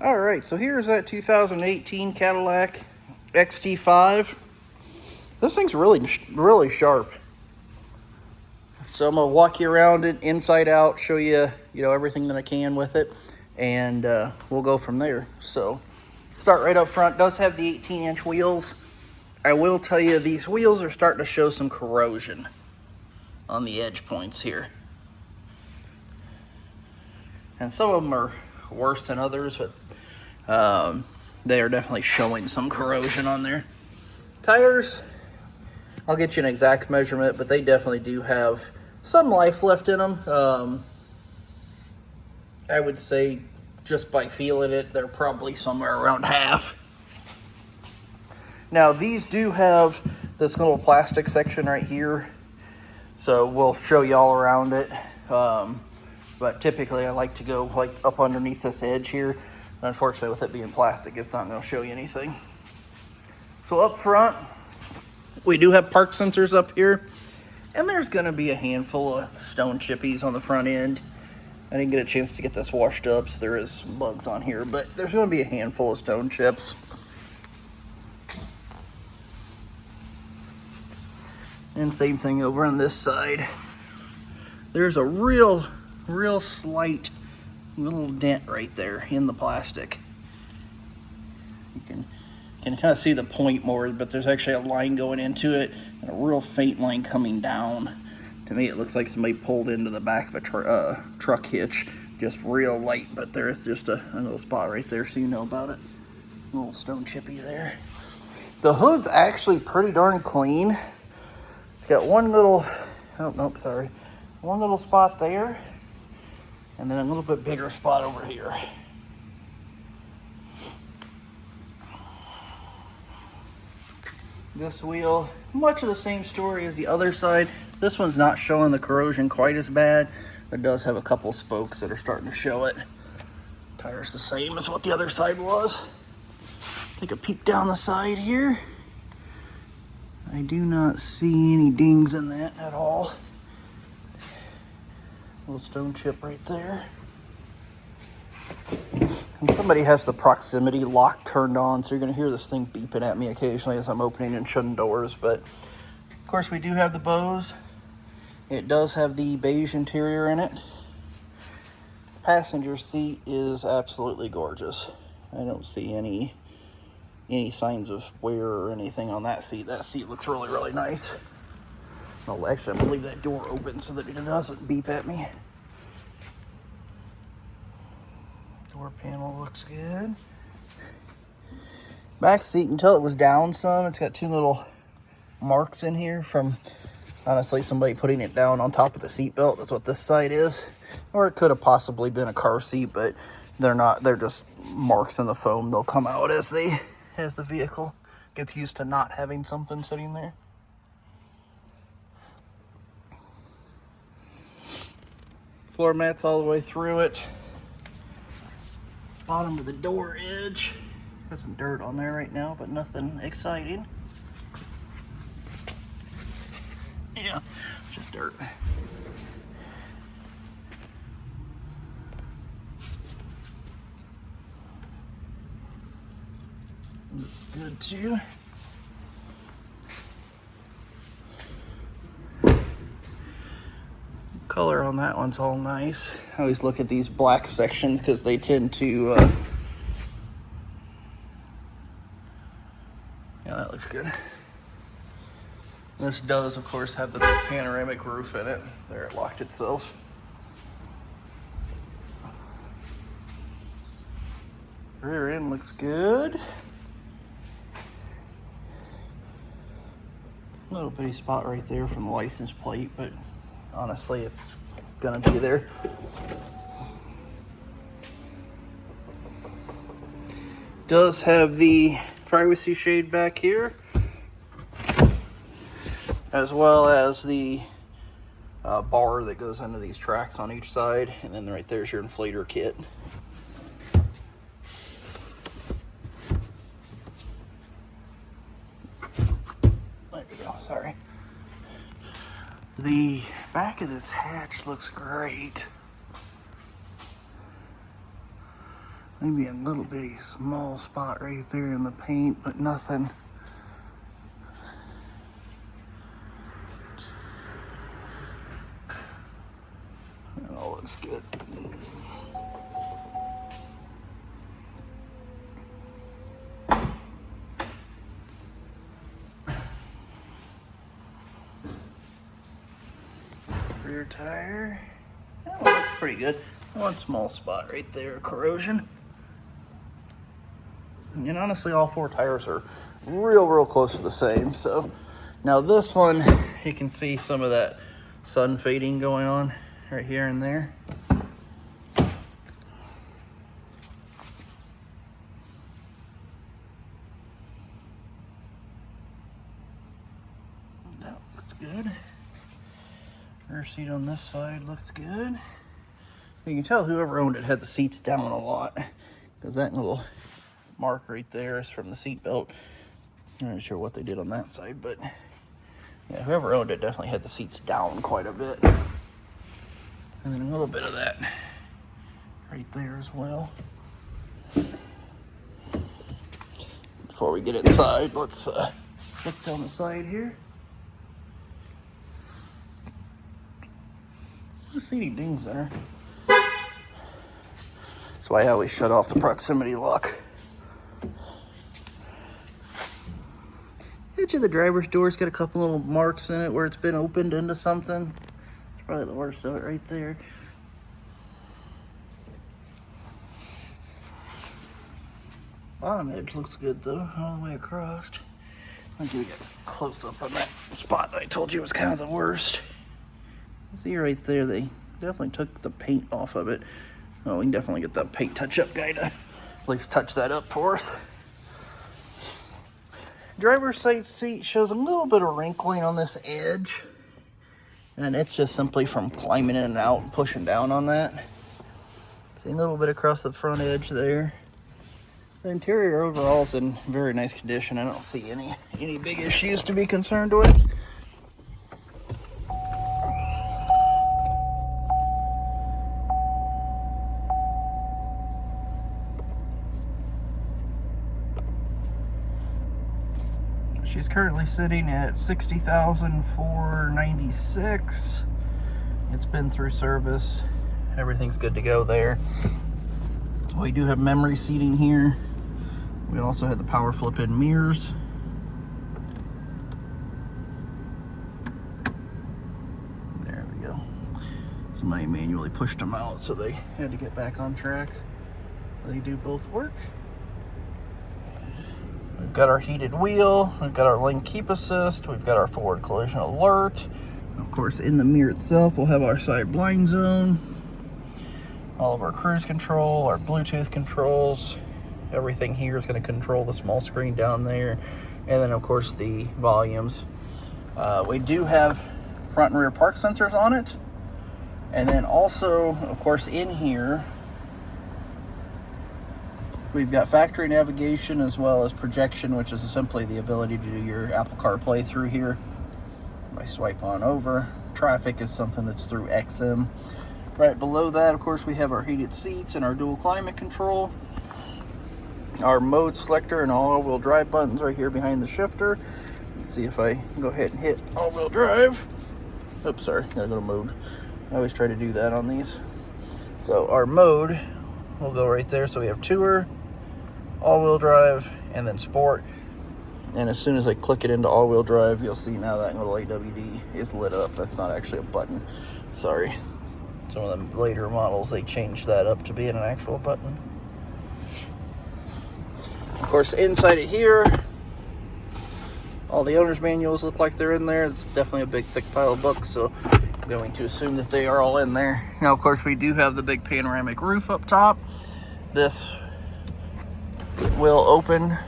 All right, so here's that 2018 Cadillac XT5. This thing's really sharp. So I'm gonna walk you around it inside out, show you, everything that I can with it, and we'll go from there. So start right up front. It does have the 18-inch wheels. I will tell you, these wheels are starting to show some corrosion on the edge points here. And some of them are worse than others, but they are definitely showing some corrosion on there. Tires, I'll get you an exact measurement, but they definitely do have some life left in them. I would say just by feeling it, they're probably somewhere around half. Now these do have this little plastic section right here, so we'll show you all around it. But typically I like to go like up underneath this edge here. Unfortunately, with it being plastic, it's not going to show you anything. So up front, we do have park sensors up here, and there's going to be a handful of stone chippies on the front end. I didn't get a chance to get this washed up, so there is some bugs on here, but there's going to be a handful of stone chips. And same thing over on this side. There's a real slight little dent right there in the plastic. You can kind of see the point more, but there's actually a line going into it and a real faint line coming down. To me, it looks like somebody pulled into the back of a truck hitch, just real light, but there is just a little spot right there, so you know about it. A little stone chippy there. The hood's actually pretty darn clean. It's got one little, one little spot there, and then a little bit bigger spot over here. This wheel, much of the same story as the other side. This one's not showing the corrosion quite as bad. It does have a couple spokes that are starting to show it. Tire's the same as what the other side was. Take a peek down the side here. I do not see any dings in that at all. Little stone chip right there. And somebody has the proximity lock turned on, so you're going to hear this thing beeping at me occasionally as I'm opening and shutting doors. But of course, we do have the Bose. It does have the beige interior in it. Passenger seat is absolutely gorgeous. I don't see any signs of wear or anything on that seat. That seat looks really nice. Oh, actually, I'm gonna leave that door open so that it doesn't beep at me. Door panel looks good. Back seat, you can tell it was down some. It's got two little marks in here from, honestly, somebody putting it down on top of the seat belt. That's what this side is. Or it could have possibly been a car seat, but they're not. They're just marks in the foam. They'll come out as the vehicle gets used to not having something sitting there. Floor mats all the way through it. Bottom of the door edge. Got some dirt on there right now, but nothing exciting. Yeah, just dirt. Looks good too. Color on that one's all nice. I always look at these black sections because they tend to yeah, that looks good. This does, of course, have the panoramic roof in it. There, it locked itself. Rear end looks good. Little bitty spot right there from the license plate, but honestly, it's gonna be there. Does have the privacy shade back here, as well as the bar that goes into these tracks on each side, and then right there's your inflator kit. There we go, sorry. The back of this hatch looks great. Maybe a little bitty small spot right there in the paint, but nothing. That all looks good. Rear tire. That one looks pretty good. One small spot right there, corrosion. And honestly, all four tires are real close to the same. So now this one, you can see some of that sun fading going on right here and there. That looks good. Rear seat on this side looks good. You can tell whoever owned it had the seats down a lot, because that little mark right there is from the seat belt. I'm not sure what they did on that side, but yeah, whoever owned it definitely had the seats down quite a bit. And then a little bit of that right there as well. Before we get inside, let's look down the side here. I don't see any dings there. That's why I always shut off the proximity lock. Edge of the driver's door's got a couple little marks in it where it's been opened into something. It's probably the worst of it right there. Bottom edge looks good though, all the way across. I'll give you a close up on that spot that I told you was kind of the worst. See right there, they definitely took the paint off of it. Oh, we can definitely get the paint touch-up guy to at least touch that up for us. Driver's side seat shows a little bit of wrinkling on this edge, and it's just simply from climbing in and out and pushing down on that. See a little bit across the front edge there. The interior overall is in very nice condition. I don't see any big issues to be concerned with. She's currently sitting at 60,496. It's been through service. Everything's good to go there. We do have memory seating here. We also have the power flip-in mirrors. There we go. Somebody manually pushed them out, so they had to get back on track. They do both work. We've got our heated wheel, we've got our lane keep assist, we've got our forward collision alert. Of course, in the mirror itself, we'll have our side blind zone, all of our cruise control, our Bluetooth controls. Everything here is going to control the small screen down there. And then, of course, the volumes. We do have front and rear park sensors on it. And then also, of course, in here, we've got factory navigation as well as projection, which is simply the ability to do your Apple CarPlay through here. If I swipe on over, traffic is something that's through XM. Right below that, of course, we have our heated seats and our dual climate control. Our mode selector and all-wheel drive buttons right here behind the shifter. Let's see if I go ahead and hit all-wheel drive. Oops, sorry, gotta go to mode. I always try to do that on these. So our mode will go right there. So we have tour, all-wheel drive, and then sport. And as soon as I click it into all-wheel drive, you'll see now that little AWD is lit up. That's not actually a button. Sorry. Some of the later models, they changed that up to being an actual button. Of course, inside of here, all the owner's manuals look like they're in there. It's definitely a big, thick pile of books, so I'm going to assume that they are all in there. Now, of course, we do have the big panoramic roof up top. This will open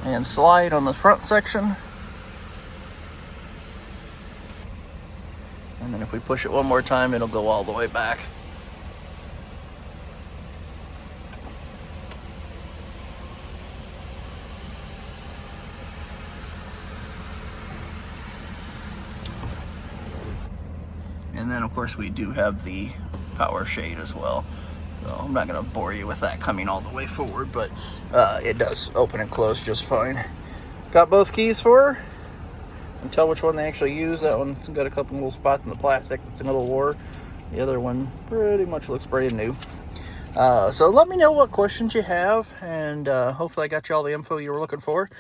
and slide on the front section. And then if we push it one more time, it'll go all the way back. And then, of course, we do have the power shade as well. So I'm not going to bore you with that coming all the way forward, but it does open and close just fine. Got both keys for her. And tell which one they actually use. That one's got a couple little spots in the plastic that's a little wore. The other one pretty much looks brand new. So let me know what questions you have, and hopefully I got you all the info you were looking for.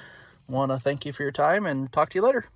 Want to thank you for your time and talk to you later.